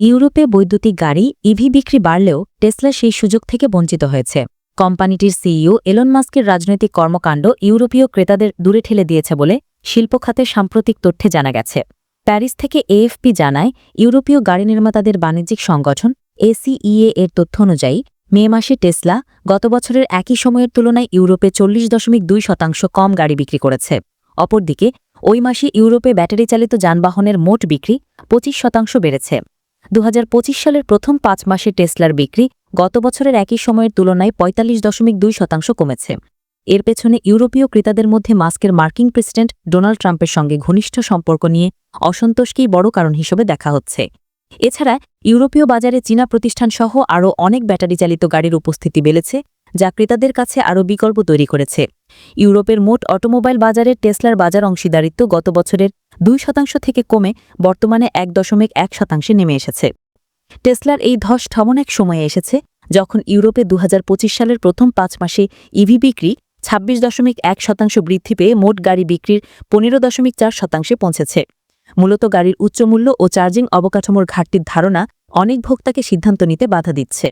ইউরোপে বৈদ্যুতিক গাড়ি ইভি বিক্রি বাড়লেও টেসলা সেই সুযোগ থেকে বঞ্চিত হয়েছে। কোম্পানিটির সিইও এলন মাস্কের রাজনৈতিক কর্মকাণ্ড ইউরোপীয় ক্রেতাদের দূরে ঠেলে দিয়েছে বলে শিল্প খাতের সাম্প্রতিক তথ্যে জানা গেছে। প্যারিস থেকে এএফপি জানায়, ইউরোপীয় গাড়ি নির্মাতাদের বাণিজ্যিক সংগঠন এসিইএ এর তথ্য অনুযায়ী মে মাসে টেসলা গত বছরের একই সময়ের তুলনায় ইউরোপে 40.2% কম গাড়ি বিক্রি করেছে। অপরদিকে ওই মাসে ইউরোপে ব্যাটারি চালিত যানবাহনের মোট বিক্রি 25% বেড়েছে। 2025 সালের প্রথম 5 মাসে টেসলার বিক্রি গত বছরের একই সময়ের তুলনায় 45.2% কমেছে। এর পেছনে ইউরোপীয় ক্রেতাদের মধ্যে মাস্কের মার্কিন প্রেসিডেন্ট ডোনাল্ড ট্রাম্পের সঙ্গে ঘনিষ্ঠ সম্পর্ক নিয়ে অসন্তোষকেই বড় কারণ হিসেবে দেখা হচ্ছে। এছাড়া ইউরোপীয় বাজারে চীনা প্রতিষ্ঠানসহ আরও অনেক ব্যাটারি চালিত গাড়ির উপস্থিতি বেড়েছে, যা ক্রেতাদের কাছে আরও বিকল্প তৈরি করেছে। ইউরোপের মোট অটোমোবাইল বাজারে টেসলার বাজার অংশীদারিত্ব গত বছরের 2% থেকে কমে বর্তমানে 1.1% নেমে এসেছে। টেসলার এই ধস এমন এক সময়ে এসেছে যখন ইউরোপে 2025 সালের প্রথম 5 মাসে ইভি বিক্রি 26.1% বৃদ্ধি পেয়ে মোট গাড়ি বিক্রির 15.4% পৌঁছেছে। মূলত গাড়ির উচ্চ মূল্য ও চার্জিং অবকাঠামোর ঘাটতির ধারণা অনেক ভোক্তাকে সিদ্ধান্ত নিতে বাধা দিচ্ছে।